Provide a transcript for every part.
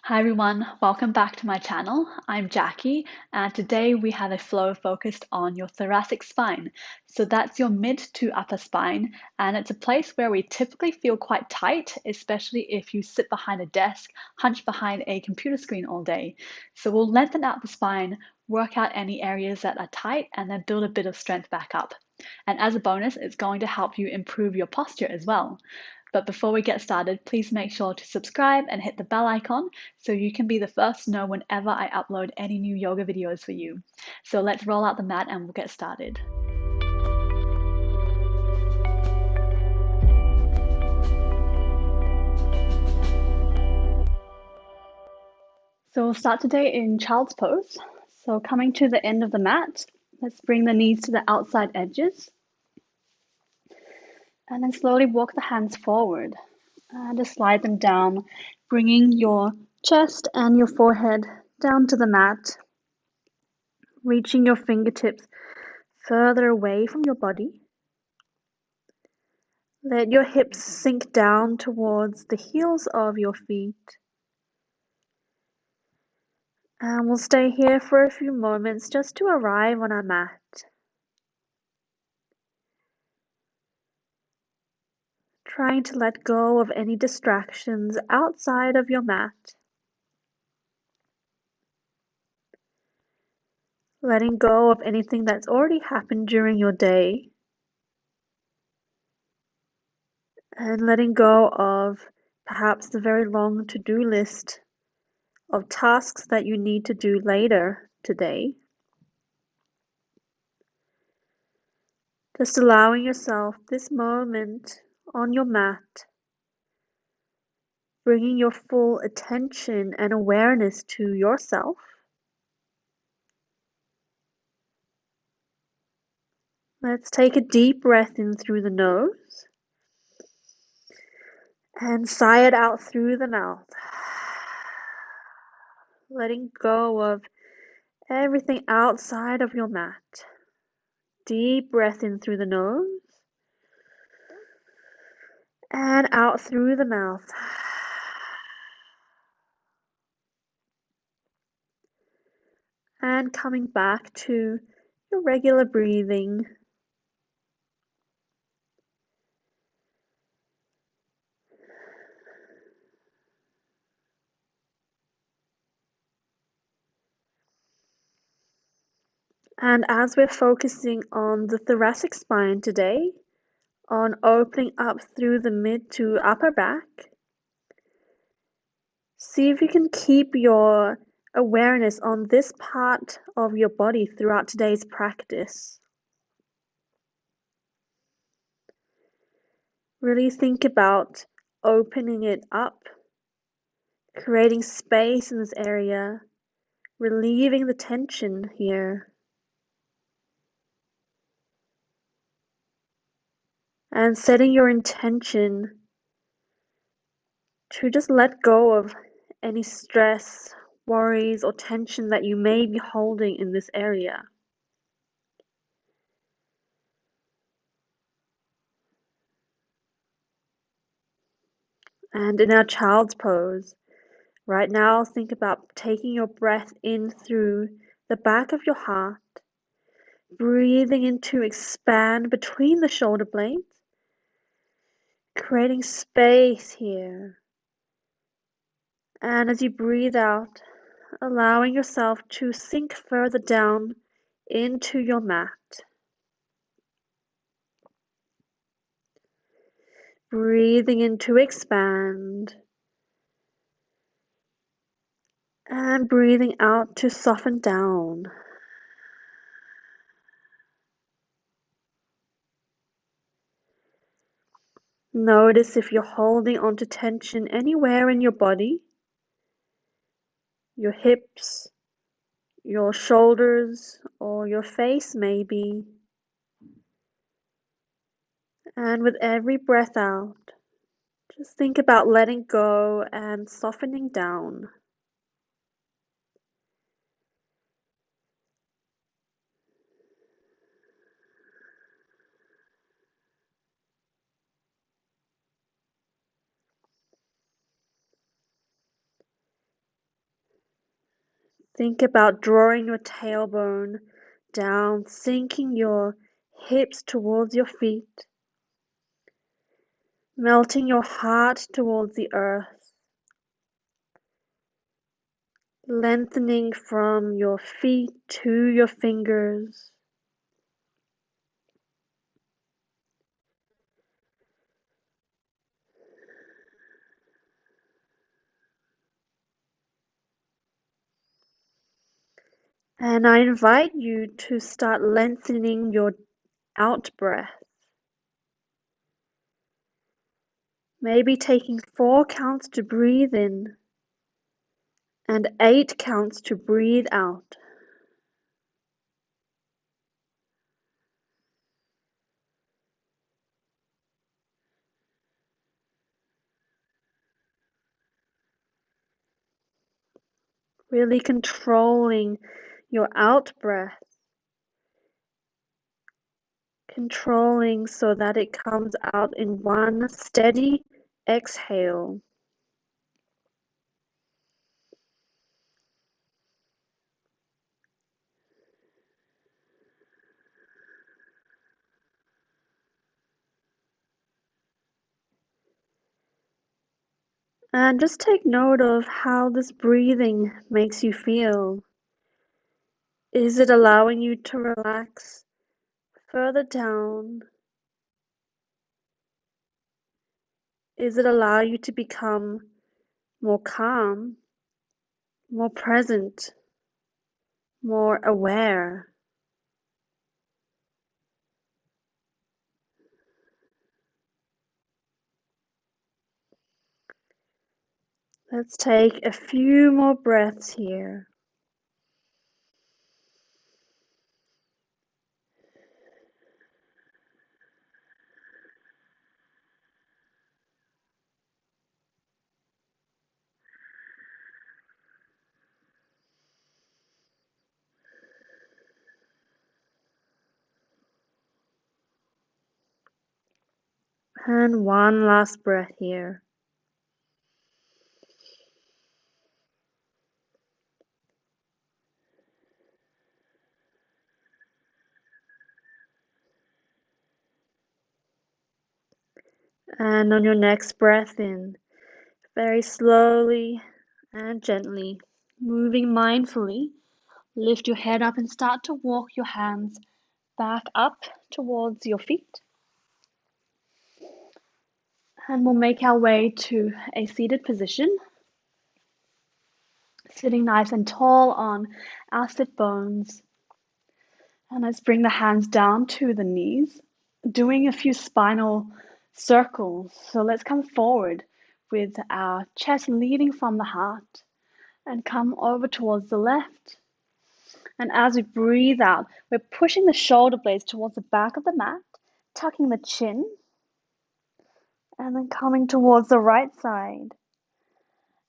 Hi everyone, welcome back to my channel. I'm Jacqui, and today we have a flow focused on your thoracic spine. So that's your mid to upper spine, and it's a place where we typically feel quite tight, especially if you sit behind a desk, hunched behind a computer screen all day. So we'll lengthen out the spine, work out any areas that are tight, and then build a bit of strength back up. And as a bonus, it's going to help you improve your posture as well. But before we get started, please make sure to subscribe and hit the bell icon so you can be the first to know whenever I upload any new yoga videos for you. So let's roll out the mat and we'll get started. So we'll start today in child's pose. So coming to the end of the mat, let's bring the knees to the outside edges. And then slowly walk the hands forward. And just slide them down, bringing your chest and your forehead down to the mat, reaching your fingertips further away from your body. Let your hips sink down towards the heels of your feet. And we'll stay here for a few moments just to arrive on our mat. Trying to let go of any distractions outside of your mat. Letting go of anything that's already happened during your day. And letting go of perhaps the very long to-do list of tasks that you need to do later today. Just allowing yourself this moment on your mat, bringing your full attention and awareness to yourself. Let's take a deep breath in through the nose and sigh it out through the mouth. Letting go of everything outside of your mat. Deep breath in through the nose and out through the mouth. And coming back to your regular breathing. And as we're focusing on the thoracic spine today, on opening up through the mid to upper back, see if you can keep your awareness on this part of your body throughout today's practice. Really think about opening it up, creating space in this area, relieving the tension here. And setting your intention to just let go of any stress, worries, or tension that you may be holding in this area. And in our child's pose, right now, think about taking your breath in through the back of your heart, breathing in to expand between the shoulder blades, creating space here. And as you breathe out, allowing yourself to sink further down into your mat. Breathing in to expand. And breathing out to soften down. Notice if you're holding onto tension anywhere in your body, your hips, your shoulders, or your face maybe. And with every breath out, just think about letting go and softening down. Think about drawing your tailbone down, sinking your hips towards your feet, melting your heart towards the earth, lengthening from your feet to your fingers. And I invite you to start lengthening your out breath. Maybe taking 4 counts to breathe in and 8 counts to breathe out. Really controlling your out breath. Controlling so that it comes out in one steady exhale. And just take note of how this breathing makes you feel. Is it allowing you to relax further down? Is it allowing you to become more calm, more present, more aware? Let's take a few more breaths here. And one last breath here. And on your next breath in, very slowly and gently, moving mindfully, lift your head up and start to walk your hands back up towards your feet. And we'll make our way to a seated position, sitting nice and tall on our sit bones. And let's bring the hands down to the knees, doing a few spinal circles. So let's come forward with our chest leading from the heart and come over towards the left. And as we breathe out, we're pushing the shoulder blades towards the back of the mat, tucking the chin, and then coming towards the right side.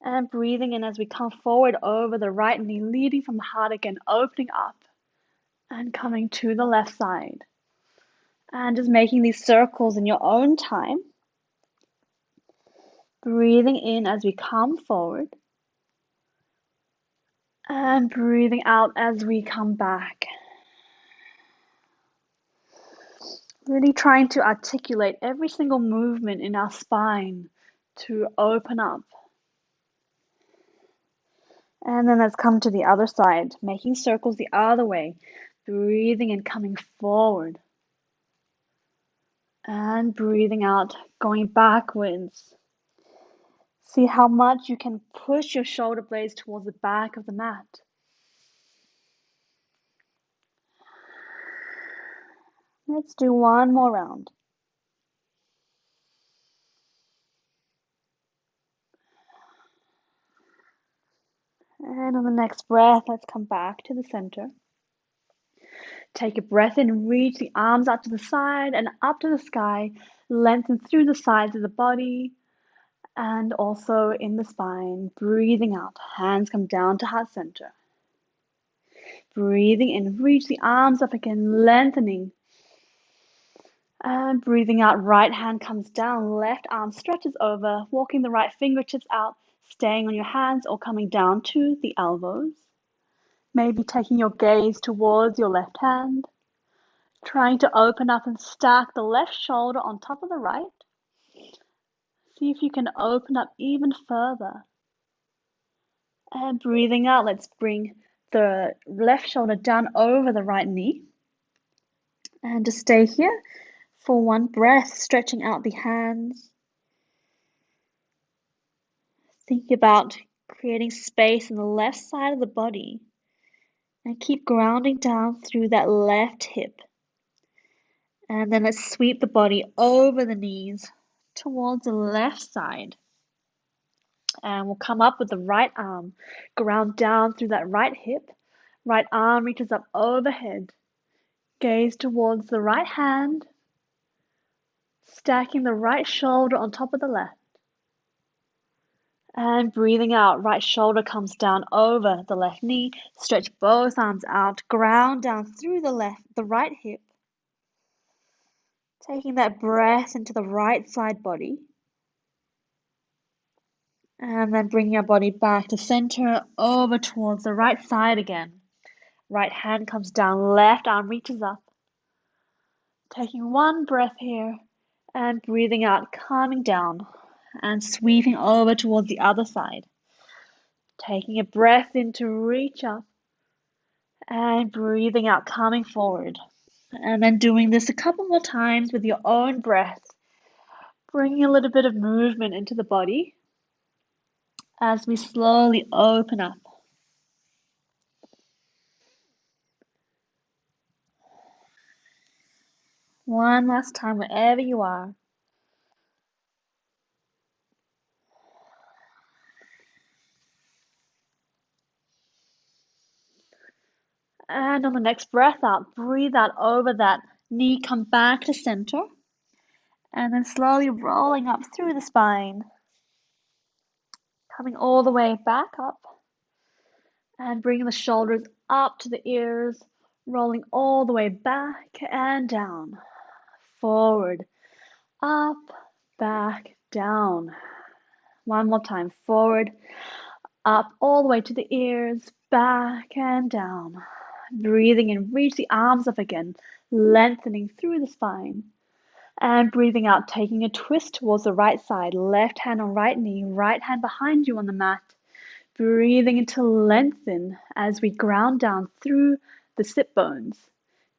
And breathing in as we come forward over the right knee, leading from the heart again, opening up and coming to the left side. And just making these circles in your own time. Breathing in as we come forward. And breathing out as we come back. Really trying to articulate every single movement in our spine to open up. And then let's come to the other side, making circles the other way. Breathing and coming forward. And breathing out, going backwards. See how much you can push your shoulder blades towards the back of the mat. Let's do one more round. And on the next breath, let's come back to the center. Take a breath in and reach the arms out to the side and up to the sky. Lengthen through the sides of the body and also in the spine. Breathing out, hands come down to heart center. Breathing in, reach the arms up again, lengthening. And breathing out, right hand comes down, left arm stretches over, walking the right fingertips out, staying on your hands or coming down to the elbows. Maybe taking your gaze towards your left hand, trying to open up and stack the left shoulder on top of the right. See if you can open up even further. And breathing out, let's bring the left shoulder down over the right knee. And just stay here for one breath, stretching out the hands. Think about creating space on the left side of the body. And keep grounding down through that left hip. And then let's sweep the body over the knees towards the left side. And we'll come up with the right arm. Ground down through that right hip. Right arm reaches up overhead. Gaze towards the right hand. Stacking the right shoulder on top of the left. And breathing out, right shoulder comes down over the left knee. Stretch both arms out. Ground down through the right hip. Taking that breath into the right side body. And then bring your body back to center, over towards the right side again. Right hand comes down, left arm reaches up. Taking one breath here and breathing out, calming down and sweeping over towards the other side. Taking a breath in to reach up and breathing out, calming forward. And then doing this a couple more times with your own breath, bringing a little bit of movement into the body as we slowly open up. One last time, wherever you are. And on the next breath out, breathe out over that knee, come back to center. And then slowly rolling up through the spine. Coming all the way back up. And bringing the shoulders up to the ears. Rolling all the way back and down. Forward, up, back, down. One more time. Forward, up, all the way to the ears, back and down. Breathing in, reach the arms up again, lengthening through the spine. And breathing out, taking a twist towards the right side, left hand on right knee, right hand behind you on the mat. Breathing in to lengthen as we ground down through the sit bones.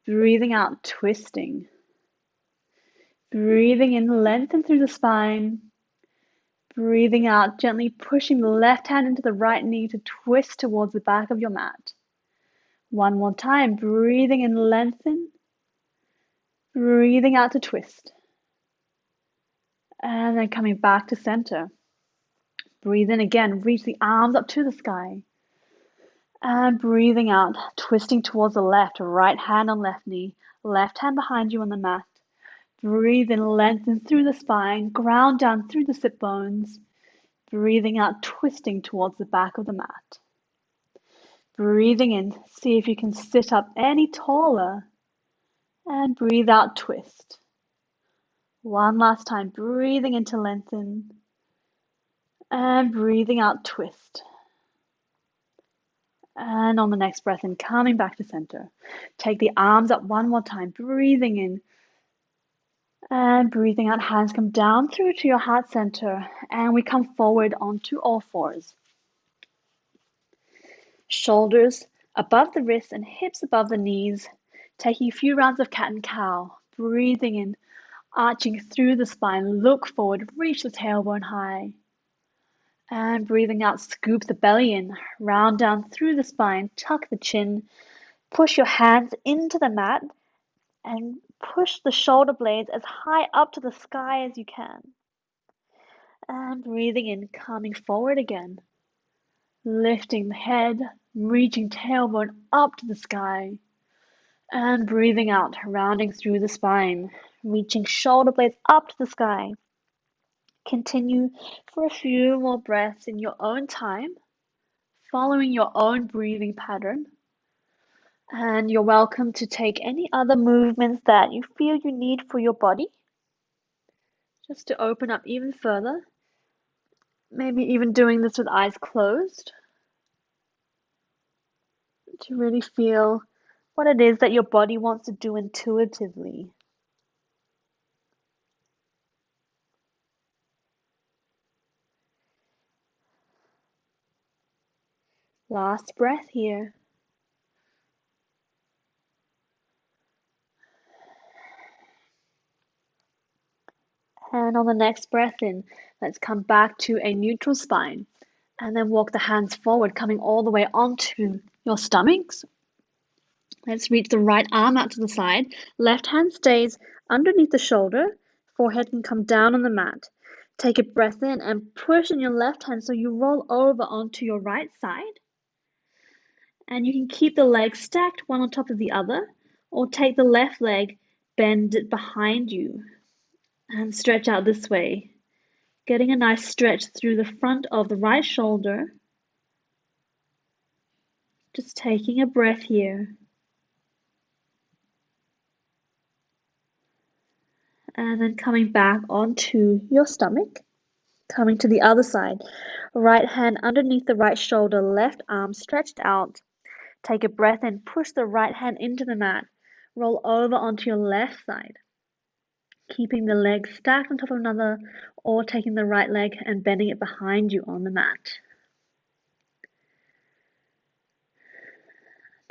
Breathing out, twisting. Breathing in, lengthen through the spine. Breathing out, gently pushing the left hand into the right knee to twist towards the back of your mat. One more time, breathing in, lengthen. Breathing out to twist. And then coming back to center. Breathe in again, reach the arms up to the sky. And breathing out, twisting towards the left, right hand on left knee, left hand behind you on the mat. Breathe in, lengthen through the spine, ground down through the sit bones. Breathing out, twisting towards the back of the mat. Breathing in, see if you can sit up any taller. And breathe out, twist. One last time, breathing in to lengthen. And breathing out, twist. And on the next breath in, coming back to center. Take the arms up one more time, breathing in. And breathing out, hands come down through to your heart center. And we come forward onto all fours. Shoulders above the wrists and hips above the knees. Taking a few rounds of cat and cow. Breathing in, arching through the spine. Look forward, reach the tailbone high. And breathing out, scoop the belly in. Round down through the spine, tuck the chin. Push your hands into the mat. And push the shoulder blades as high up to the sky as you can. And breathing in, coming forward again. Lifting the head, reaching tailbone up to the sky. And breathing out, rounding through the spine, reaching shoulder blades up to the sky. Continue for a few more breaths in your own time, following your own breathing pattern. And you're welcome to take any other movements that you feel you need for your body, just to open up even further. Maybe even doing this with eyes closed. to really feel what it is that your body wants to do intuitively. Last breath here. And on the next breath in, let's come back to a neutral spine. And then walk the hands forward, coming all the way onto your stomachs. Let's reach the right arm out to the side. Left hand stays underneath the shoulder. Forehead can come down on the mat. Take a breath in and push in your left hand so you roll over onto your right side. And you can keep the legs stacked one on top of the other, or take the left leg, bend it behind you, and stretch out this way. Getting a nice stretch through the front of the right shoulder. Just taking a breath here. And then coming back onto your stomach, coming to the other side. Right hand underneath the right shoulder, left arm stretched out. Take a breath and push the right hand into the mat. Roll over onto your left side, keeping the legs stacked on top of another, or taking the right leg and bending it behind you on the mat.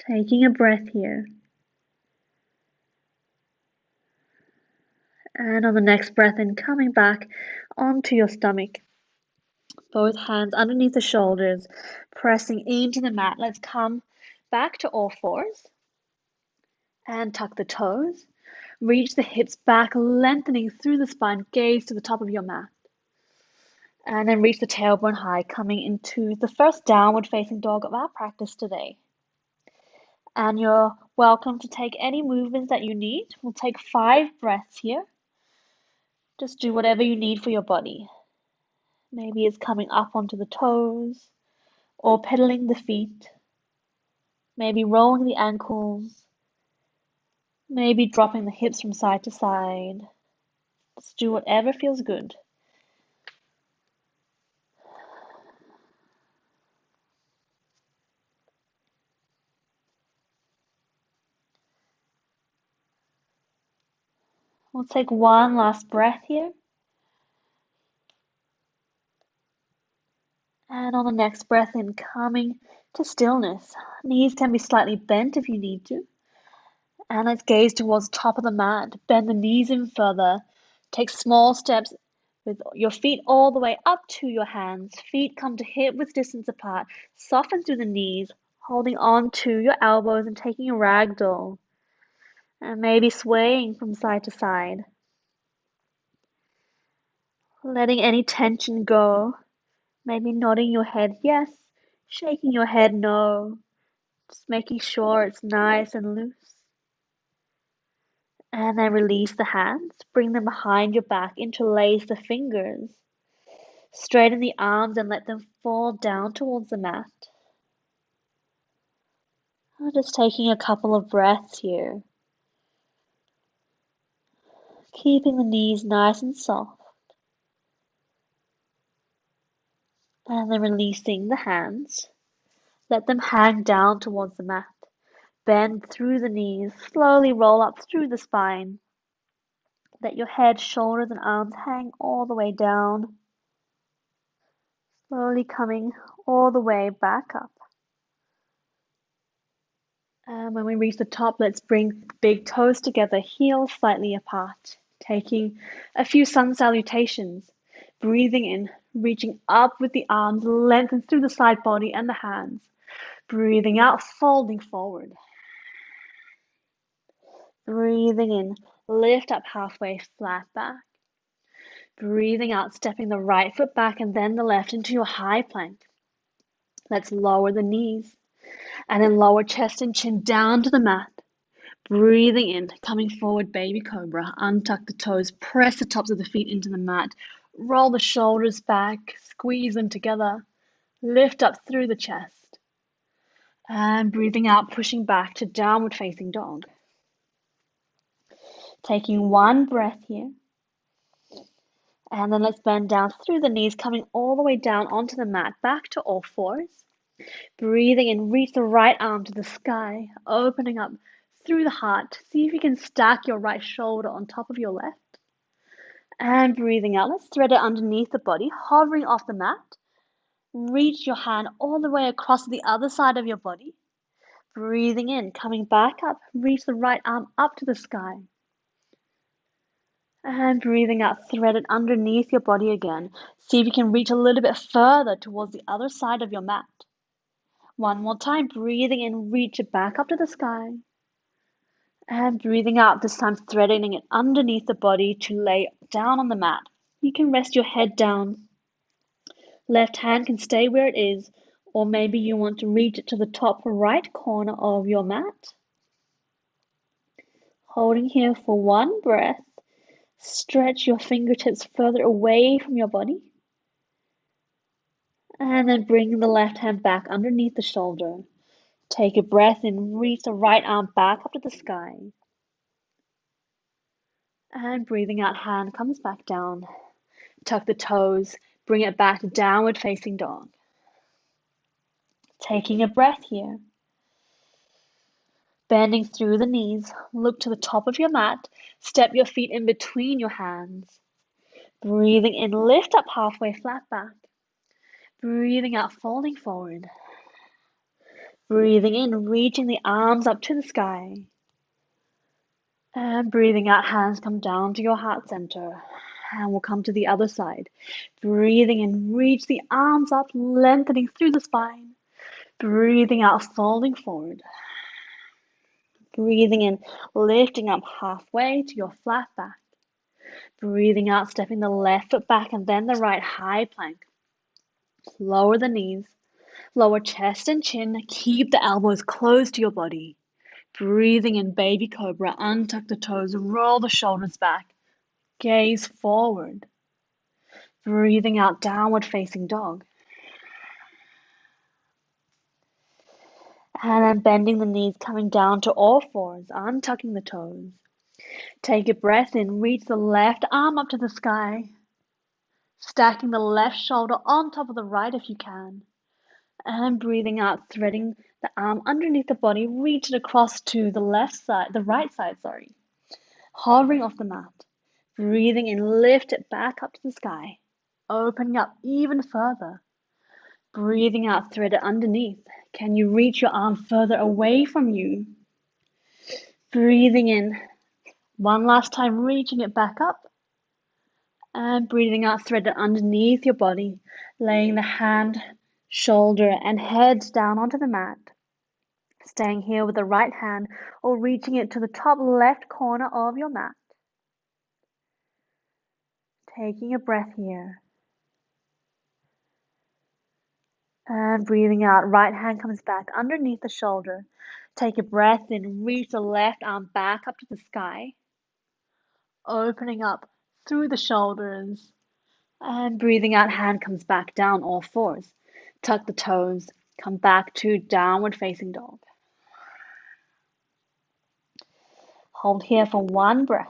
Taking a breath here. And on the next breath in, coming back onto your stomach. Both hands underneath the shoulders, pressing into the mat. Let's come back to all fours and tuck the toes. Reach the hips back, lengthening through the spine, gaze to the top of your mat. And then reach the tailbone high, coming into the first downward facing dog of our practice today. And you're welcome to take any movements that you need. We'll take 5 breaths here. Just do whatever you need for your body. Maybe it's coming up onto the toes or pedaling the feet. Maybe rolling the ankles. Maybe dropping the hips from side to side. Just do whatever feels good. We'll take one last breath here. And on the next breath in, coming to stillness. Knees can be slightly bent if you need to. And let's gaze towards the top of the mat. Bend the knees in further. Take small steps with your feet all the way up to your hands. Feet come to hip width distance apart. Soften through the knees, holding on to your elbows and taking a ragdoll. And maybe swaying from side to side. Letting any tension go. Maybe nodding your head yes, shaking your head no. Just making sure it's nice and loose. And then release the hands. Bring them behind your back. Interlace the fingers. Straighten the arms and let them fall down towards the mat. Just taking a couple of breaths here. Keeping the knees nice and soft. And then releasing the hands. Let them hang down towards the mat. Bend through the knees. Slowly roll up through the spine. Let your head, shoulders, and arms hang all the way down. Slowly coming all the way back up. And when we reach the top, let's bring big toes together, heels slightly apart. Taking a few sun salutations. Breathing in, reaching up with the arms, lengthen through the side body and the hands. Breathing out, folding forward. Breathing in, lift up halfway, flat back. Breathing out, stepping the right foot back and then the left into your high plank. Let's lower the knees and then lower chest and chin down to the mat. Breathing in, coming forward, baby cobra. Untuck the toes, press the tops of the feet into the mat. Roll the shoulders back, squeeze them together. Lift up through the chest. And breathing out, pushing back to downward facing dog. Taking one breath here. And then let's bend down through the knees, coming all the way down onto the mat, back to all fours. Breathing in, reach the right arm to the sky, opening up through the heart. See if you can stack your right shoulder on top of your left. And breathing out, let's thread it underneath the body, hovering off the mat. Reach your hand all the way across the other side of your body. Breathing in, coming back up, reach the right arm up to the sky. And breathing out, thread it underneath your body again. See if you can reach a little bit further towards the other side of your mat. One more time, breathing in, reach it back up to the sky. And breathing out, this time threading it underneath the body to lay down on the mat. You can rest your head down. Left hand can stay where it is, or maybe you want to reach it to the top right corner of your mat. Holding here for one breath. Stretch your fingertips further away from your body. And then bring the left hand back underneath the shoulder. Take a breath and reach the right arm back up to the sky. And breathing out, hand comes back down. Tuck the toes, bring it back to downward facing dog. Taking a breath here. Bending through the knees, look to the top of your mat, step your feet in between your hands. Breathing in, lift up halfway, flat back. Breathing out, folding forward. Breathing in, reaching the arms up to the sky. And breathing out, hands come down to your heart center. And we'll come to the other side. Breathing in, reach the arms up, lengthening through the spine. Breathing out, folding forward. Breathing in, lifting up halfway to your flat back. Breathing out, stepping the left foot back and then the right, high plank. Lower the knees, lower chest and chin. Keep the elbows close to your body. Breathing in, baby cobra, untuck the toes, roll the shoulders back. Gaze forward. Breathing out, downward facing dog. And then bending the knees, coming down to all fours, untucking the toes. Take a breath in, reach the left arm up to the sky. Stacking the left shoulder on top of the right if you can. And breathing out, threading the arm underneath the body, reach it across to the right side, hovering off the mat. Breathing in, lift it back up to the sky, opening up even further. Breathing out, thread it underneath. Can you reach your arm further away from you? Breathing in, one last time, reaching it back up. And breathing out, thread it underneath your body, laying the hand, shoulder, and head down onto the mat. Staying here with the right hand or reaching it to the top left corner of your mat. Taking a breath here. And breathing out, right hand comes back underneath the shoulder. Take a breath in, reach the left arm back up to the sky. Opening up through the shoulders. And breathing out, hand comes back down, all fours. Tuck the toes, come back to downward facing dog. Hold here for one breath.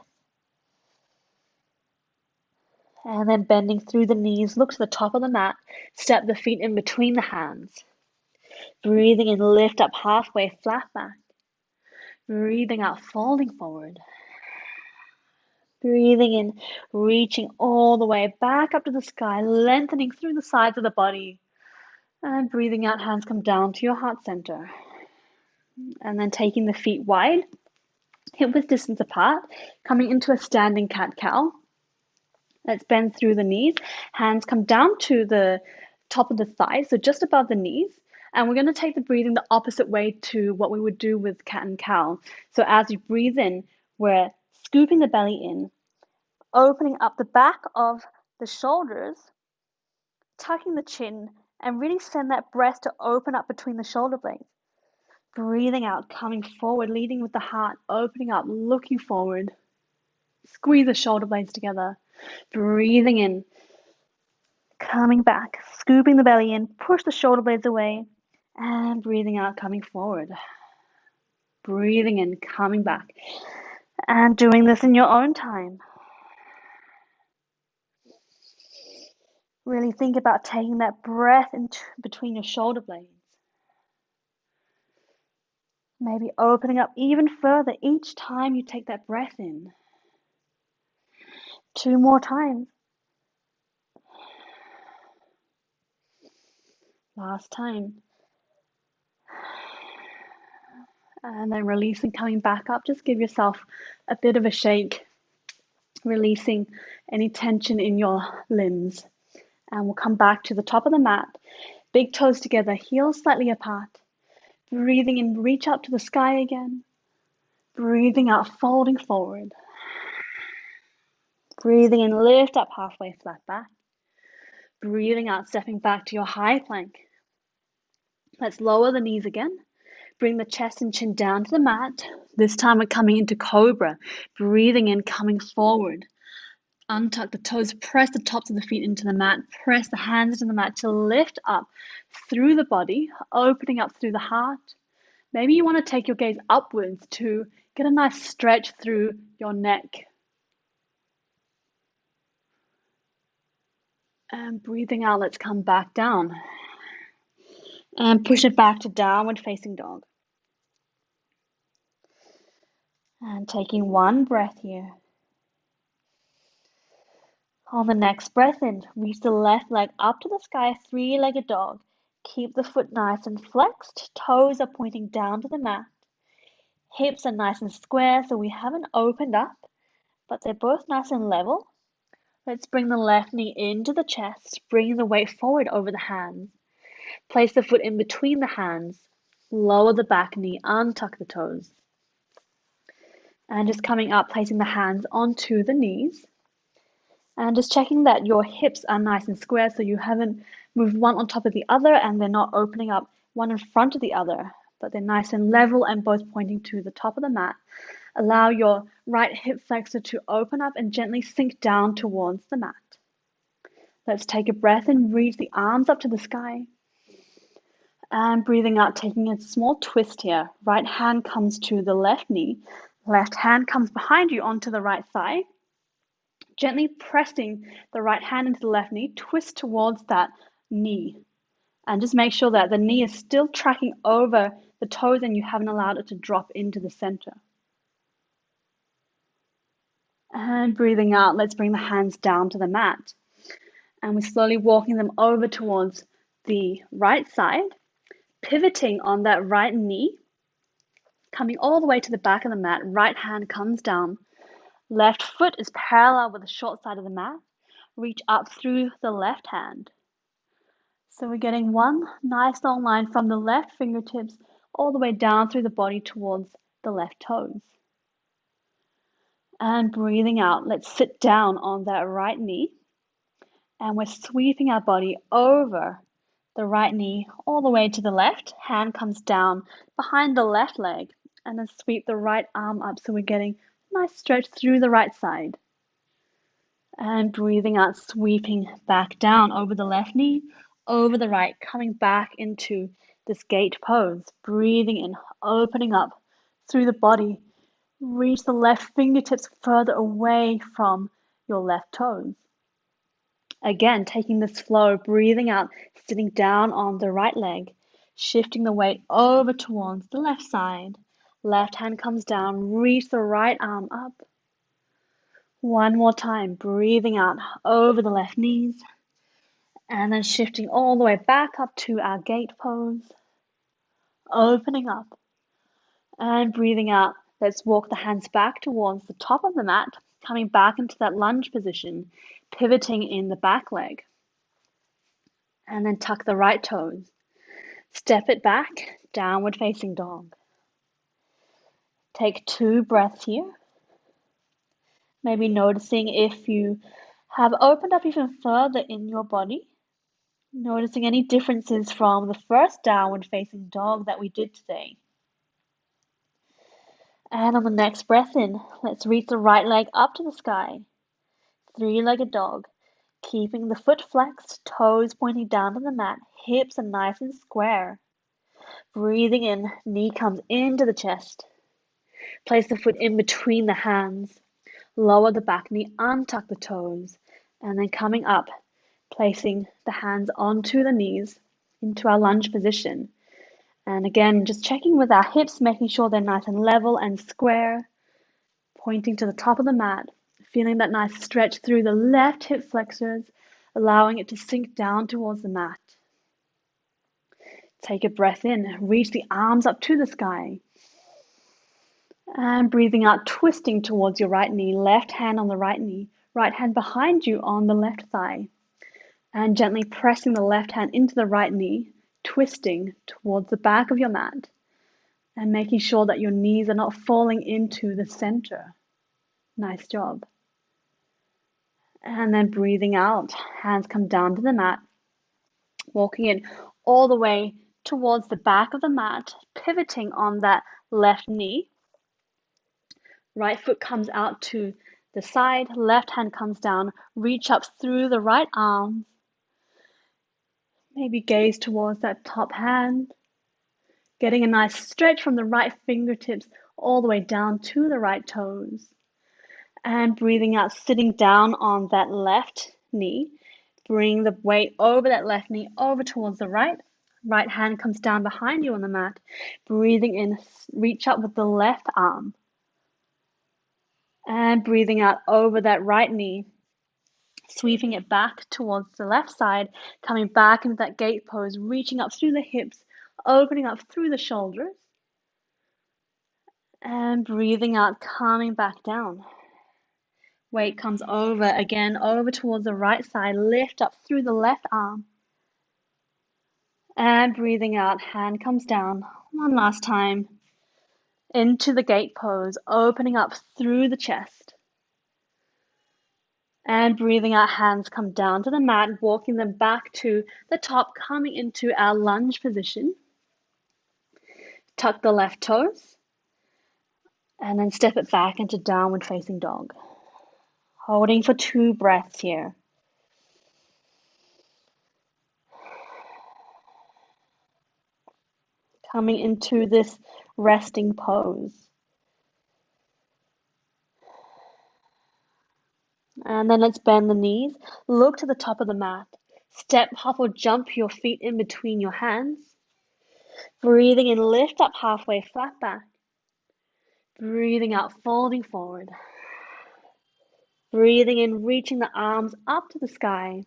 And then bending through the knees, look to the top of the mat, step the feet in between the hands. Breathing in, lift up halfway, flat back. Breathing out, folding forward. Breathing in, reaching all the way back up to the sky, lengthening through the sides of the body. And breathing out, hands come down to your heart center. And then taking the feet wide, hip width distance apart, coming into a standing cat-cow. Let's bend through the knees. Hands come down to the top of the thighs, so just above the knees. And we're going to take the breathing the opposite way to what we would do with cat and cow. So as you breathe in, we're scooping the belly in, opening up the back of the shoulders, tucking the chin, and really send that breath to open up between the shoulder blades. Breathing out, coming forward, leading with the heart, opening up, looking forward. Squeeze the shoulder blades together. Breathing in, coming back, scooping the belly in, push the shoulder blades away, and breathing out, coming forward. Breathing in, coming back, and doing this in your own time. Really think about taking that breath in between your shoulder blades. Maybe opening up even further each time you take that breath in. 2 more times. Last time. And then releasing, coming back up. Just give yourself a bit of a shake, releasing any tension in your limbs. And we'll come back to the top of the mat. Big toes together, heels slightly apart. Breathing in, reach up to the sky again. Breathing out, folding forward. Breathing in, lift up halfway, flat back. Breathing out, stepping back to your high plank. Let's lower the knees again. Bring the chest and chin down to the mat. This time we're coming into cobra. Breathing in, coming forward. Untuck the toes, press the tops of the feet into the mat. Press the hands into the mat to lift up through the body, opening up through the heart. Maybe you want to take your gaze upwards to get a nice stretch through your neck. And breathing out, let's come back down. And push it back to downward facing dog. And taking one breath here. On the next breath in, reach the left leg up to the sky, three-legged dog. Keep the foot nice and flexed. Toes are pointing down to the mat. Hips are nice and square, so we haven't opened up, but they're both nice and level. Let's bring the left knee into the chest, bringing the weight forward over the hands. Place the foot in between the hands. Lower the back knee, untuck the toes. And just coming up, placing the hands onto the knees. And just checking that your hips are nice and square, so you haven't moved one on top of the other and they're not opening up one in front of the other, but they're nice and level and both pointing to the top of the mat. Allow your right hip flexor to open up and gently sink down towards the mat. Let's take a breath and reach the arms up to the sky. And breathing out, taking a small twist here. Right hand comes to the left knee. Left hand comes behind you onto the right thigh. Gently pressing the right hand into the left knee, twist towards that knee. And just make sure that the knee is still tracking over the toes and you haven't allowed it to drop into the center. And breathing out, let's bring the hands down to the mat. And we're slowly walking them over towards the right side, pivoting on that right knee, coming all the way to the back of the mat. Right hand comes down. Left foot is parallel with the short side of the mat. Reach up through the left hand. So we're getting one nice long line from the left fingertips all the way down through the body towards the left toes. And breathing out, let's sit down on that right knee. And we're sweeping our body over the right knee all the way to the left. Hand comes down behind the left leg and then sweep the right arm up. So we're getting a nice stretch through the right side. And breathing out, sweeping back down over the left knee, over the right, coming back into this gate pose. Breathing in, opening up through the body. Reach the left fingertips further away from your left toes. Again, taking this flow, breathing out, sitting down on the right leg, shifting the weight over towards the left side. Left hand comes down, reach the right arm up. One more time, breathing out over the left knees, and then shifting all the way back up to our gate pose, opening up, and breathing out. Let's walk the hands back towards the top of the mat, coming back into that lunge position, pivoting in the back leg, and then tuck the right toes. Step it back, downward facing dog. Take 2 breaths here. Maybe noticing if you have opened up even further in your body. Noticing any differences from the first downward facing dog that we did today. And on the next breath in, let's reach the right leg up to the sky. 3-legged dog. Keeping the foot flexed, toes pointing down to the mat, hips are nice and square. Breathing in, knee comes into the chest. Place the foot in between the hands. Lower the back knee, untuck the toes, and then coming up, placing the hands onto the knees into our lunge position. And again, just checking with our hips, making sure they're nice and level and square, pointing to the top of the mat, feeling that nice stretch through the left hip flexors, allowing it to sink down towards the mat. Take a breath in, reach the arms up to the sky. And breathing out, twisting towards your right knee, left hand on the right knee, right hand behind you on the left thigh. And gently pressing the left hand into the right knee, twisting towards the back of your mat. And making sure that your knees are not falling into the center. Nice job. And then breathing out, hands come down to the mat, walking in all the way towards the back of the mat, pivoting on that left knee. Right foot comes out to the side, left hand comes down, reach up through the right arm. Maybe gaze towards that top hand, getting a nice stretch from the right fingertips all the way down to the right toes. And breathing out, sitting down on that left knee. Bring the weight over that left knee over towards the right. Right hand comes down behind you on the mat. Breathing in, reach up with the left arm. And breathing out over that right knee, sweeping it back towards the left side, coming back into that gate pose, reaching up through the hips, opening up through the shoulders. And breathing out, coming back down. Weight comes over again, over towards the right side, lift up through the left arm. And breathing out, hand comes down. One last time. Into the gate pose, opening up through the chest. And breathing out, hands come down to the mat, walking them back to the top, coming into our lunge position. Tuck the left toes. And then step it back into downward facing dog. Holding for 2 breaths here. Coming into this resting pose. And then let's bend the knees. Look to the top of the mat. Step, hop, or jump your feet in between your hands. Breathing in, lift up halfway, flat back. Breathing out, folding forward. Breathing in, reaching the arms up to the sky.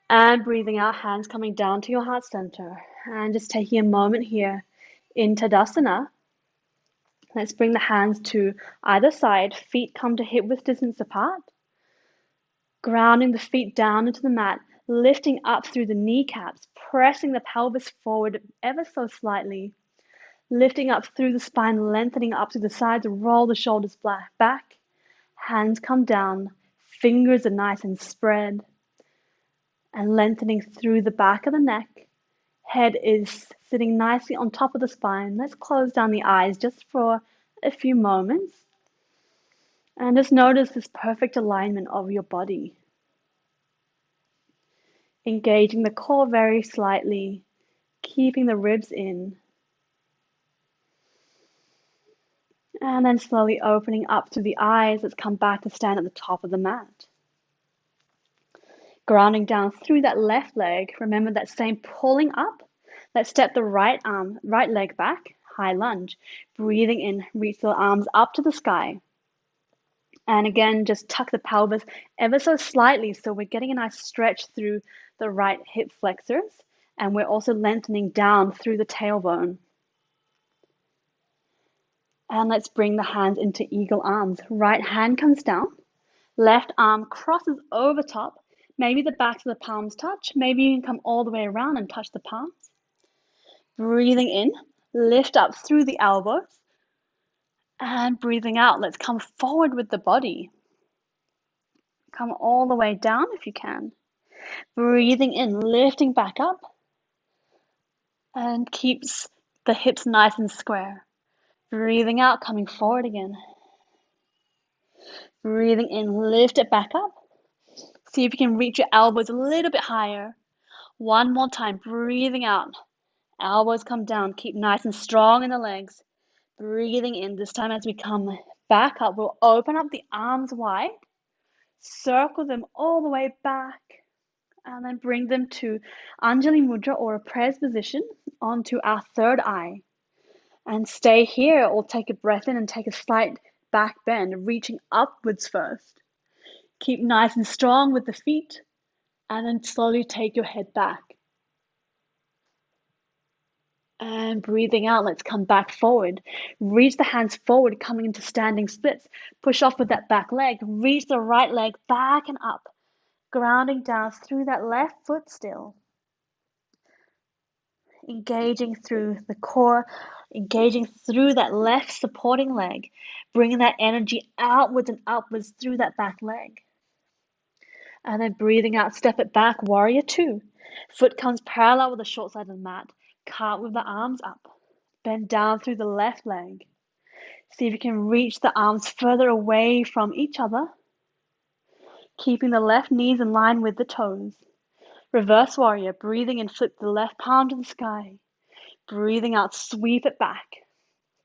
And breathing out, hands coming down to your heart center. And just taking a moment here in Tadasana. Let's bring the hands to either side. Feet come to hip width distance apart. Grounding the feet down into the mat. Lifting up through the kneecaps. Pressing the pelvis forward ever so slightly. Lifting up through the spine, lengthening up to the sides, roll the shoulders back. Hands come down. Fingers are nice and spread. And lengthening through the back of the neck. Head is sitting nicely on top of the spine. Let's close down the eyes just for a few moments. And just notice this perfect alignment of your body. Engaging the core very slightly, keeping the ribs in. And then slowly opening up through the eyes. Let's come back to stand at the top of the mat. Grounding down through that left leg. Remember that same pulling up. Let's step the right leg back, high lunge. Breathing in, reach the arms up to the sky. And again, just tuck the pelvis ever so slightly so we're getting a nice stretch through the right hip flexors. And we're also lengthening down through the tailbone. And let's bring the hands into eagle arms. Right hand comes down. Left arm crosses over top. Maybe the backs of the palms touch. Maybe you can come all the way around and touch the palms. Breathing in, lift up through the elbows. And breathing out, let's come forward with the body. Come all the way down if you can. Breathing in, lifting back up. And keeps the hips nice and square. Breathing out, coming forward again. Breathing in, lift it back up. See if you can reach your elbows a little bit higher. One more time, breathing out. Elbows come down, keep nice and strong in the legs. Breathing in, this time as we come back up, we'll open up the arms wide. Circle them all the way back And then bring them to Anjali Mudra or a prayer's position onto our third eye. And stay here or take a breath in and take a slight back bend, reaching upwards first. Keep nice and strong with the feet, and then slowly take your head back. And breathing out, let's come back forward. Reach the hands forward, coming into standing splits. Push off with that back leg. Reach the right leg back and up, grounding down through that left foot still. Engaging through the core, engaging through that left supporting leg, bringing that energy outwards and upwards through that back leg. And then breathing out, step it back, warrior two. Foot comes parallel with the short side of the mat. Cart with the arms up. Bend down through the left leg. See if you can reach the arms further away from each other, keeping the left knees in line with the toes. Reverse warrior, breathing in, flip the left palm to the sky. Breathing out, sweep it back,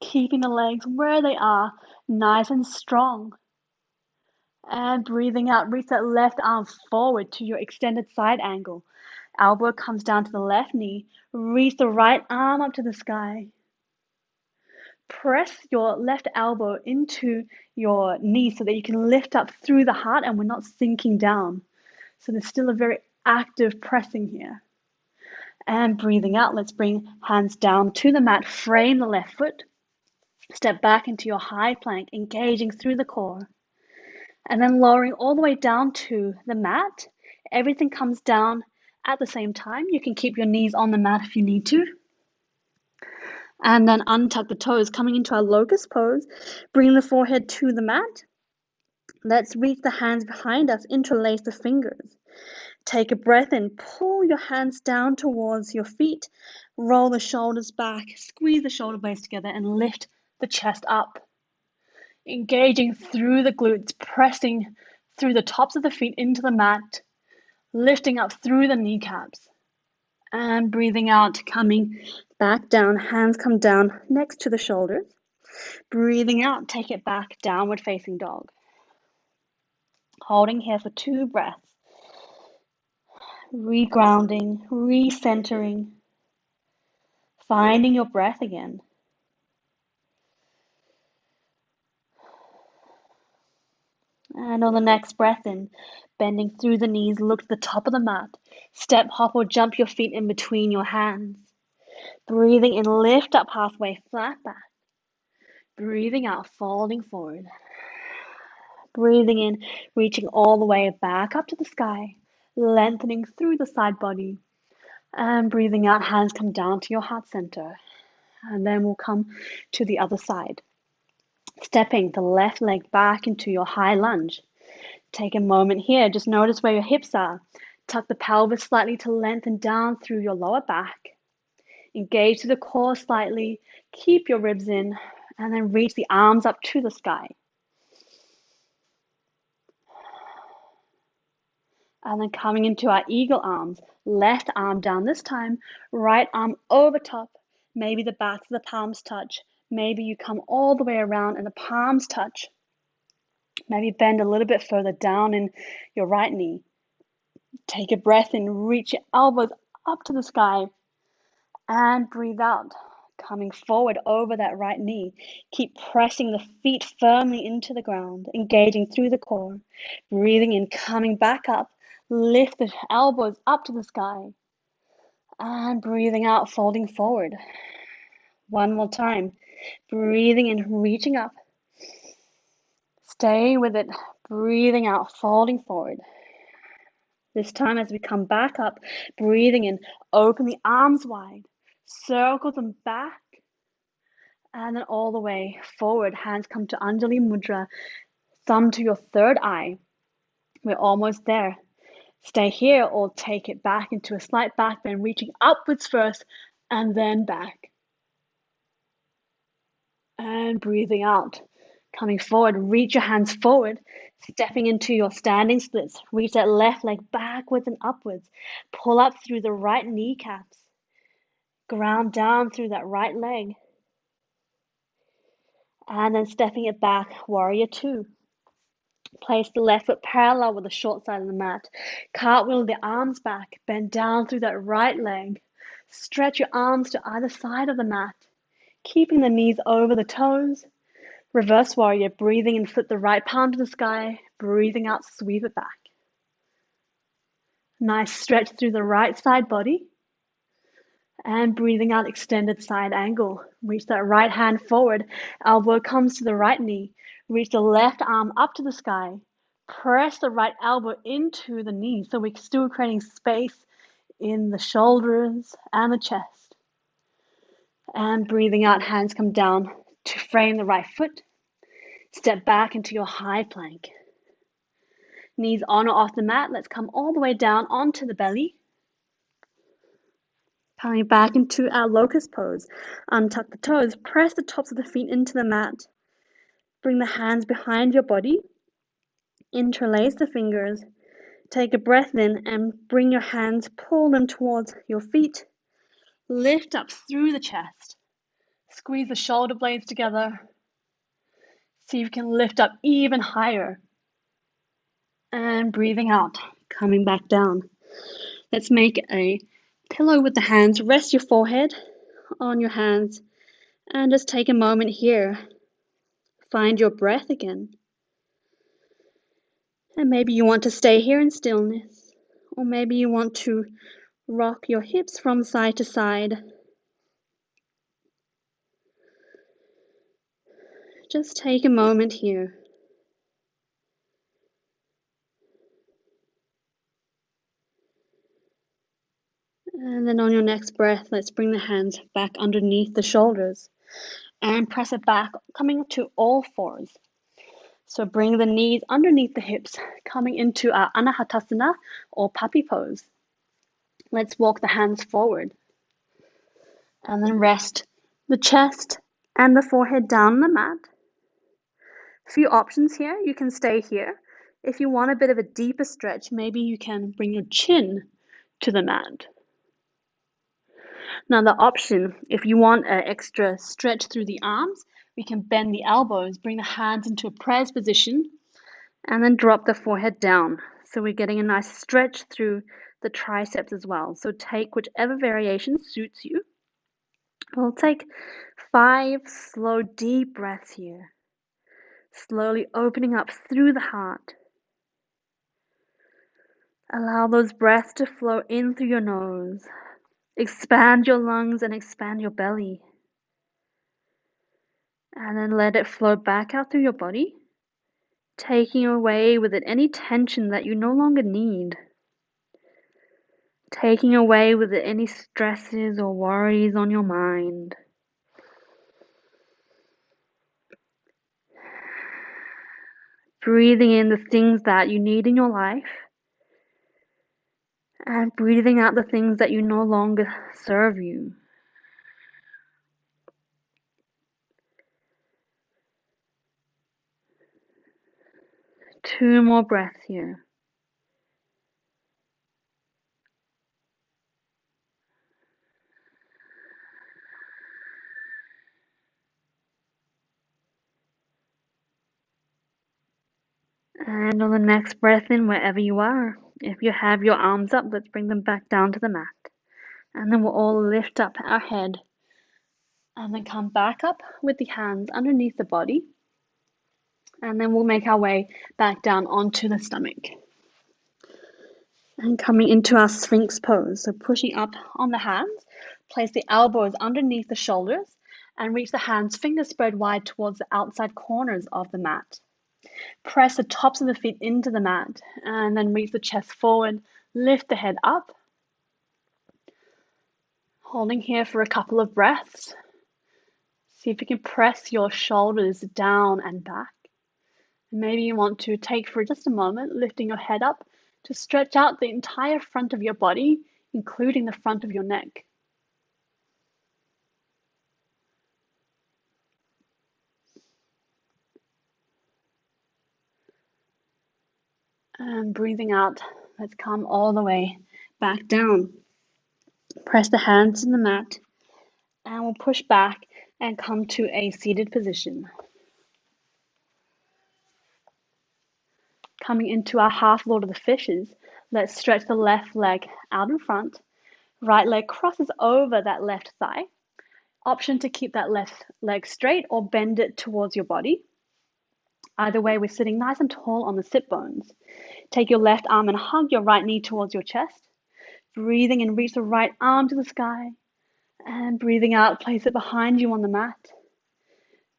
keeping the legs where they are, nice and strong. And breathing out, reach that left arm forward to your extended side angle. Elbow comes down to the left knee. Reach the right arm up to the sky. Press your left elbow into your knee so that you can lift up through the heart and we're not sinking down. So there's still a very active pressing here. And breathing out, let's bring hands down to the mat, frame the left foot. Step back into your high plank, engaging through the core. And then lowering all the way down to the mat. Everything comes down at the same time. You can keep your knees on the mat if you need to. And then untuck the toes, coming into our locust pose. Bring the forehead to the mat. Let's reach the hands behind us, interlace the fingers. Take a breath in, pull your hands down towards your feet. Roll the shoulders back, squeeze the shoulder blades together and lift the chest up. Engaging through the glutes, pressing through the tops of the feet into the mat, lifting up through the kneecaps. And breathing out, coming back down, hands come down next to the shoulders. Breathing out, take it back, downward facing dog. Holding here for 2 breaths. Regrounding, recentering, finding your breath again. And on the next breath in, bending through the knees, look to the top of the mat. Step, hop, or jump your feet in between your hands. Breathing in, lift up halfway, flat back. Breathing out, folding forward. Breathing in, reaching all the way back up to the sky, lengthening through the side body. And breathing out, hands come down to your heart center. And then we'll come to the other side. Stepping the left leg back into your high lunge. Take a moment here, just notice where your hips are. Tuck the pelvis slightly to lengthen down through your lower back. Engage to the core slightly, keep your ribs in, and then reach the arms up to the sky. And then coming into our eagle arms, left arm down this time, right arm over top. Maybe the backs of the palms touch. Maybe you come all the way around and the palms touch. Maybe bend a little bit further down in your right knee. Take a breath in, reach your elbows up to the sky. And breathe out, coming forward over that right knee. Keep pressing the feet firmly into the ground, engaging through the core. Breathing in, coming back up. Lift the elbows up to the sky. And breathing out, folding forward. One more time. Breathing in, reaching up. Stay with it. Breathing out, folding forward. This time as we come back up, breathing in, open the arms wide. Circle them back. And then all the way forward. Hands come to Anjali Mudra. Thumb to your third eye. We're almost there. Stay here or take it back into a slight back bend, reaching upwards first and then back. And breathing out. Coming forward, reach your hands forward, stepping into your standing splits. Reach that left leg backwards and upwards. Pull up through the right kneecaps. Ground down through that right leg. And then stepping it back, warrior two. Place the left foot parallel with the short side of the mat. Cartwheel the arms back. Bend down through that right leg. Stretch your arms to either side of the mat, keeping the knees over the toes. Reverse warrior, breathing in, flip the right palm to the sky. Breathing out, sweep it back. Nice stretch through the right side body. And breathing out, extended side angle. Reach that right hand forward. Elbow comes to the right knee. Reach the left arm up to the sky. Press the right elbow into the knee. So we're still creating space in the shoulders and the chest. And breathing out, hands come down to frame the right foot. Step back into your high plank. Knees on or off the mat. Let's come all the way down onto the belly. Coming back into our locust pose. Untuck the toes. Press the tops of the feet into the mat. Bring the hands behind your body. Interlace the fingers. Take a breath in and bring your hands, pull them towards your feet. Lift up through the chest. Squeeze the shoulder blades together. See if you can lift up even higher. And breathing out, coming back down. Let's make a pillow with the hands. Rest your forehead on your hands and just take a moment here. Find your breath again. And maybe you want to stay here in stillness, or maybe you want to rock your hips from side to side. Just take a moment here. And then on your next breath, let's bring the hands back underneath the shoulders and press it back, coming to all fours. So bring the knees underneath the hips, coming into our Anahatasana or puppy pose. Let's walk the hands forward. And then rest the chest and the forehead down on the mat. A few options here. You can stay here. If you want a bit of a deeper stretch, maybe you can bring your chin to the mat. Now the option, if you want an extra stretch through the arms, we can bend the elbows, bring the hands into a press position, and then drop the forehead down. So we're getting a nice stretch through the triceps as well. So take whichever variation suits you. We'll take 5 slow, deep breaths here. Slowly opening up through the heart. Allow those breaths to flow in through your nose. Expand your lungs and expand your belly. And then let it flow back out through your body, taking away with it any tension that you no longer need. Taking away with it any stresses or worries on your mind. Breathing in the things that you need in your life. And breathing out the things that you no longer serve you. Two more breaths here. And on the next breath in, wherever you are, if you have your arms up, let's bring them back down to the mat. And then we'll all lift up our head. And then come back up with the hands underneath the body. And then we'll make our way back down onto the stomach. And coming into our sphinx pose. So pushing up on the hands, place the elbows underneath the shoulders and reach the hands fingers spread wide towards the outside corners of the mat. Press the tops of the feet into the mat and then reach the chest forward, lift the head up. Holding here for a couple of breaths. See if you can press your shoulders down and back. Maybe you want to take for just a moment, lifting your head up to stretch out the entire front of your body, including the front of your neck. And breathing out, let's come all the way back down. Press the hands to the mat, and we'll push back and come to a seated position. Coming into our half Lord of the Fishes, let's stretch the left leg out in front. Right leg crosses over that left thigh. Option to keep that left leg straight or bend it towards your body. Either way, we're sitting nice and tall on the sit bones. Take your left arm and hug your right knee towards your chest. Breathing in, reach the right arm to the sky. And breathing out, place it behind you on the mat.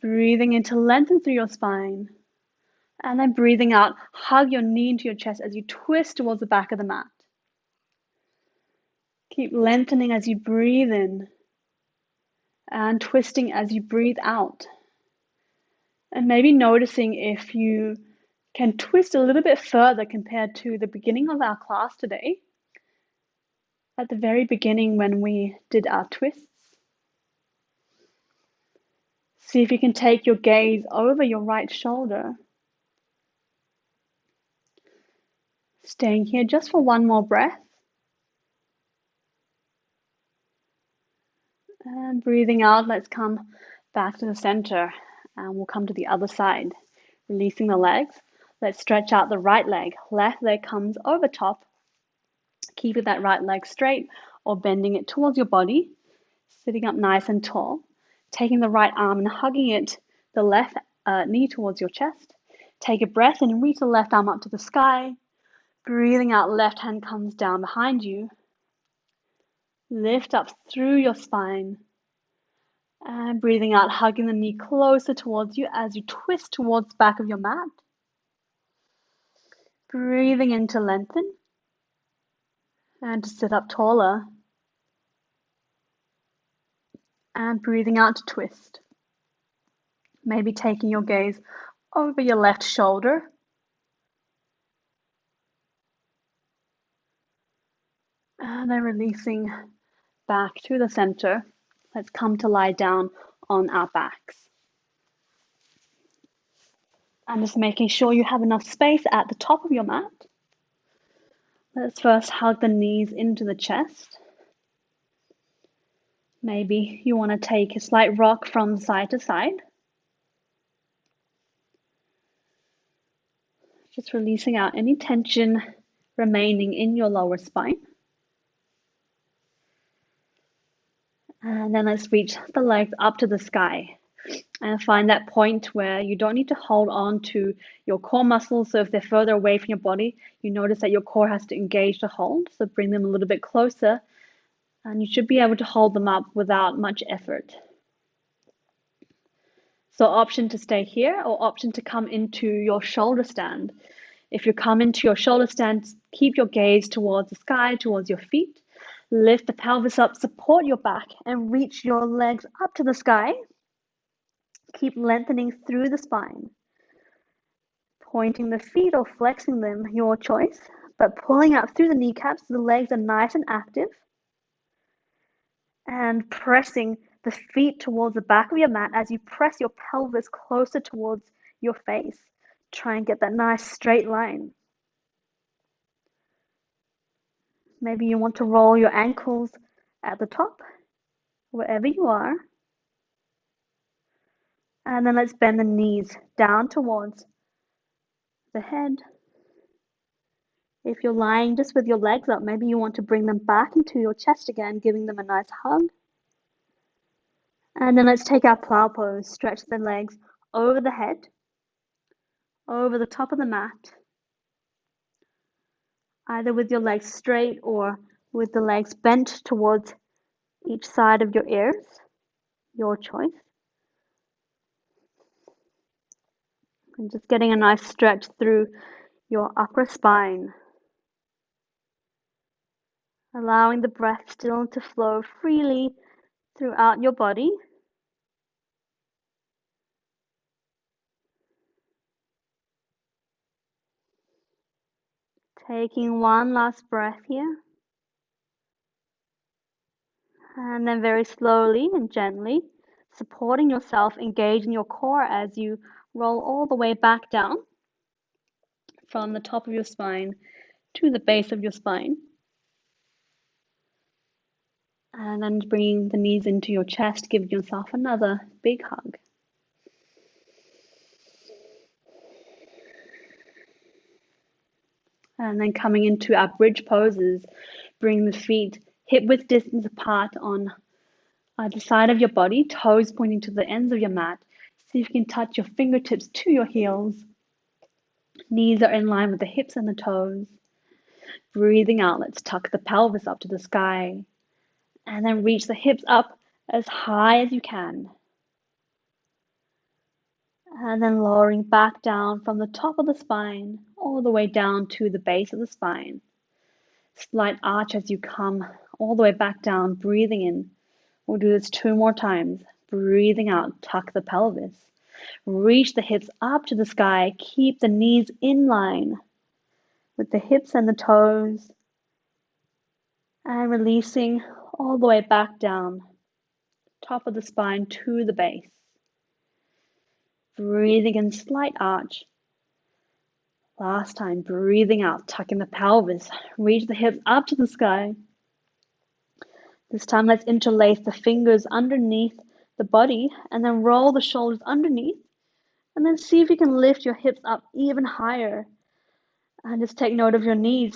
Breathing in to lengthen through your spine. And then breathing out, hug your knee into your chest as you twist towards the back of the mat. Keep lengthening as you breathe in and twisting as you breathe out. And maybe noticing if you can twist a little bit further compared to the beginning of our class today. At the very beginning when we did our twists. See if you can take your gaze over your right shoulder. Staying here just for one more breath. And breathing out, let's come back to the center and we'll come to the other side. Releasing the legs. Let's stretch out the right leg. Left leg comes over top. Keeping that right leg straight or bending it towards your body. Sitting up nice and tall. Taking the right arm and hugging it, the left knee towards your chest. Take a breath and reach the left arm up to the sky. Breathing out, left hand comes down behind you. Lift up through your spine. And breathing out, hugging the knee closer towards you as you twist towards the back of your mat. Breathing in to lengthen. And to sit up taller. And breathing out to twist. Maybe taking your gaze over your left shoulder. And then releasing back to the center. Let's come to lie down on our backs. And just making sure you have enough space at the top of your mat. Let's first hug the knees into the chest. Maybe you want to take a slight rock from side to side. Just releasing out any tension remaining in your lower spine. And then let's reach the legs up to the sky and find that point where you don't need to hold on to your core muscles. So if they're further away from your body, you notice that your core has to engage to hold. So bring them a little bit closer and you should be able to hold them up without much effort. So option to stay here or option to come into your shoulder stand. If you come into your shoulder stand, keep your gaze towards the sky, towards your feet. Lift the pelvis up, support your back, and reach your legs up to the sky. Keep lengthening through the spine. Pointing the feet or flexing them, your choice, but pulling up through the kneecaps so the legs are nice and active. And pressing the feet towards the back of your mat as you press your pelvis closer towards your face. Try and get that nice straight line. Maybe you want to roll your ankles at the top, wherever you are. And then let's bend the knees down towards the head. If you're lying just with your legs up, maybe you want to bring them back into your chest again, giving them a nice hug. And then let's take our plow pose. Stretch the legs over the head, over the top of the mat, either with your legs straight or with the legs bent towards each side of your ears, your choice. And just getting a nice stretch through your upper spine. Allowing the breath still to flow freely throughout your body. Taking one last breath here. And then very slowly and gently, supporting yourself, engaging your core as you roll all the way back down from the top of your spine to the base of your spine. And then bringing the knees into your chest, giving yourself another big hug. And then coming into our bridge poses, bring the feet hip width distance apart on either side of your body, toes pointing to the ends of your mat. See if you can touch your fingertips to your heels. Knees are in line with the hips and the toes. Breathing out, let's tuck the pelvis up to the sky. And then reach the hips up as high as you can. And then lowering back down from the top of the spine, all the way down to the base of the spine. Slight arch as you come all the way back down, breathing in. We'll do this 2 more times. Breathing out, tuck the pelvis. Reach the hips up to the sky. Keep the knees in line with the hips and the toes. And releasing all the way back down, top of the spine to the base. Breathing in, slight arch. Last time, breathing out, tucking the pelvis. Reach the hips up to the sky. This time, let's interlace the fingers underneath the body and then roll the shoulders underneath. And then see if you can lift your hips up even higher. And just take note of your knees.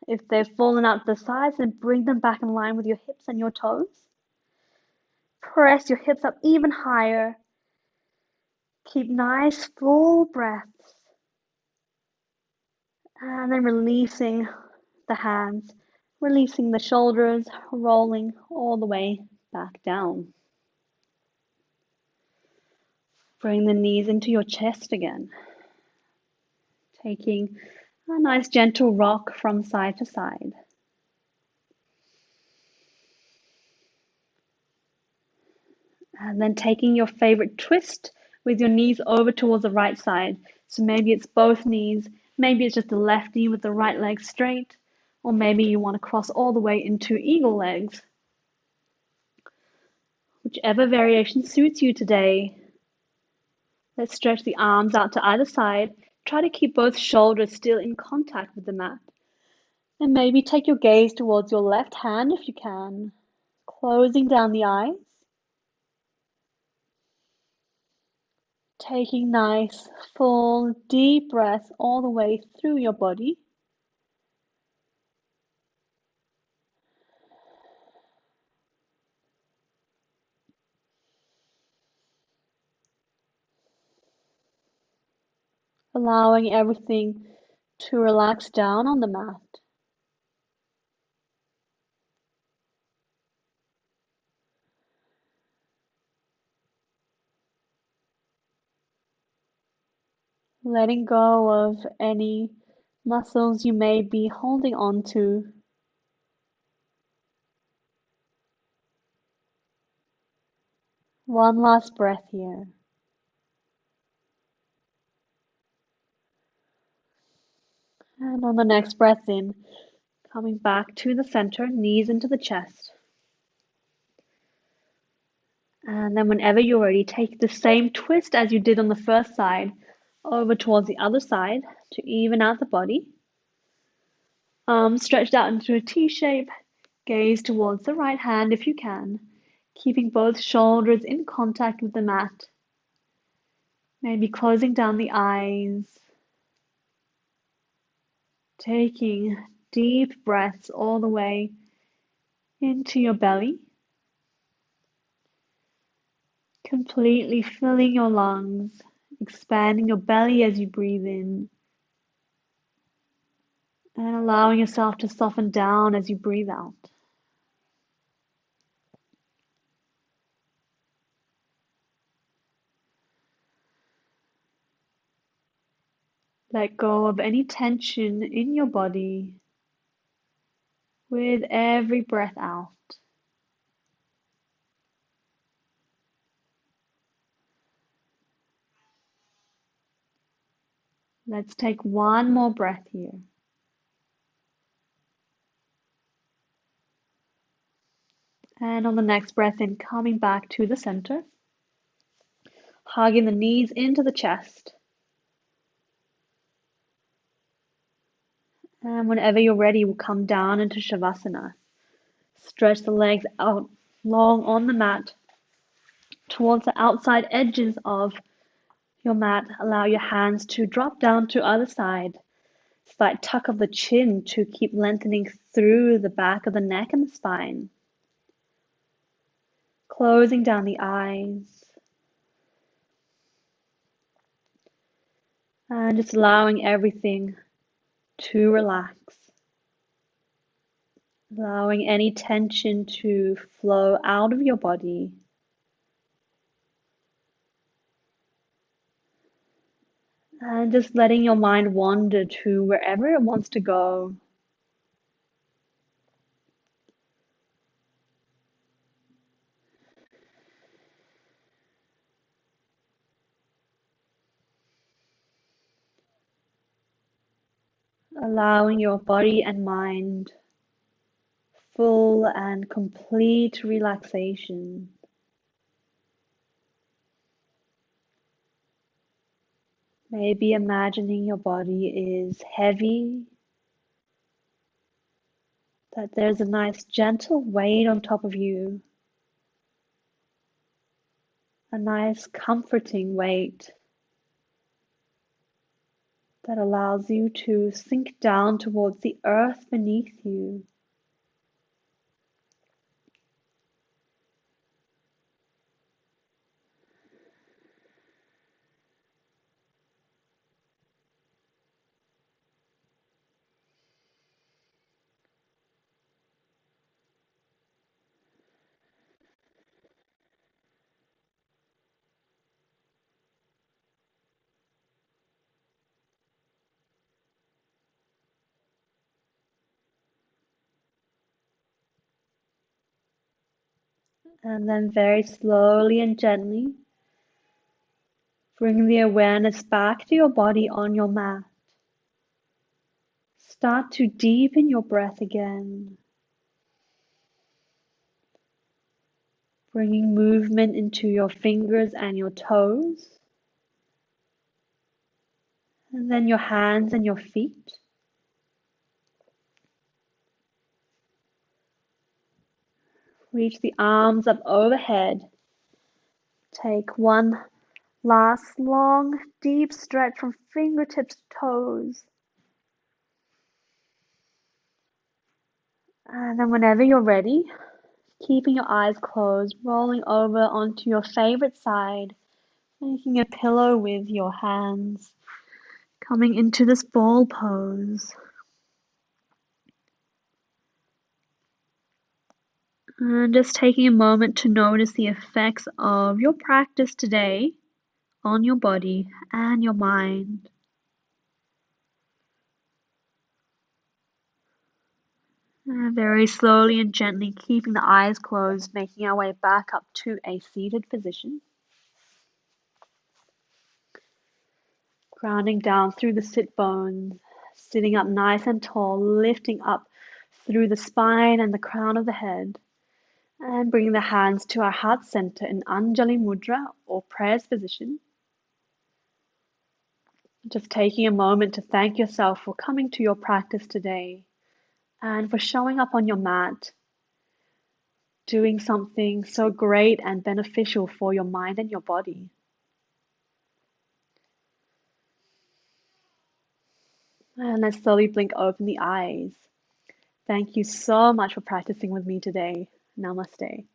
If they've fallen out to the sides, then bring them back in line with your hips and your toes. Press your hips up even higher. Keep nice full breaths. And then releasing the hands, releasing the shoulders, rolling all the way back down. Bring the knees into your chest again. Taking a nice gentle rock from side to side. And then taking your favorite twist with your knees over towards the right side. So maybe it's both knees, maybe it's just the left knee with the right leg straight, or maybe you want to cross all the way into eagle legs. Whichever variation suits you today. Let's stretch the arms out to either side. Try to keep both shoulders still in contact with the mat. And maybe take your gaze towards your left hand if you can, closing down the eyes. Taking nice, full, deep breaths all the way through your body. Allowing everything to relax down on the mat. Letting go of any muscles you may be holding on to. One last breath here. And on the next breath in, coming back to the center, knees into the chest. And then whenever you're ready, take the same twist as you did on the first side over towards the other side to even out the body. Arms stretched out into a T shape. Gaze towards the right hand if you can, keeping both shoulders in contact with the mat. Maybe closing down the eyes. Taking deep breaths all the way into your belly. Completely filling your lungs, expanding your belly as you breathe in. And allowing yourself to soften down as you breathe out. Let go of any tension in your body with every breath out. Let's take one more breath here. And on the next breath in, coming back to the center. Hugging the knees into the chest. And whenever you're ready, we'll come down into Shavasana. Stretch the legs out long on the mat towards the outside edges of your mat. Allow your hands to drop down to either side. Slight tuck of the chin to keep lengthening through the back of the neck and the spine. Closing down the eyes. And just allowing everything to relax. Allowing any tension to flow out of your body. And just letting your mind wander to wherever it wants to go. Allowing your body and mind full and complete relaxation. Maybe imagining your body is heavy, that there's a nice gentle weight on top of you, a nice comforting weight that allows you to sink down towards the earth beneath you. And then very slowly and gently, bring the awareness back to your body on your mat. Start to deepen your breath again, bringing movement into your fingers and your toes, and then your hands and your feet. Reach the arms up overhead. Take one last long, deep stretch from fingertips to toes. And then whenever you're ready, keeping your eyes closed, rolling over onto your favorite side, making a pillow with your hands, coming into this ball pose. And just taking a moment to notice the effects of your practice today on your body and your mind. Very slowly and gently, keeping the eyes closed, making our way back up to a seated position. Grounding down through the sit bones, sitting up nice and tall, lifting up through the spine and the crown of the head, and bringing the hands to our heart center in Anjali Mudra or prayer's position. Just taking a moment to thank yourself for coming to your practice today and for showing up on your mat, doing something so great and beneficial for your mind and your body. And let's slowly blink open the eyes. Thank you so much for practicing with me today. Namaste.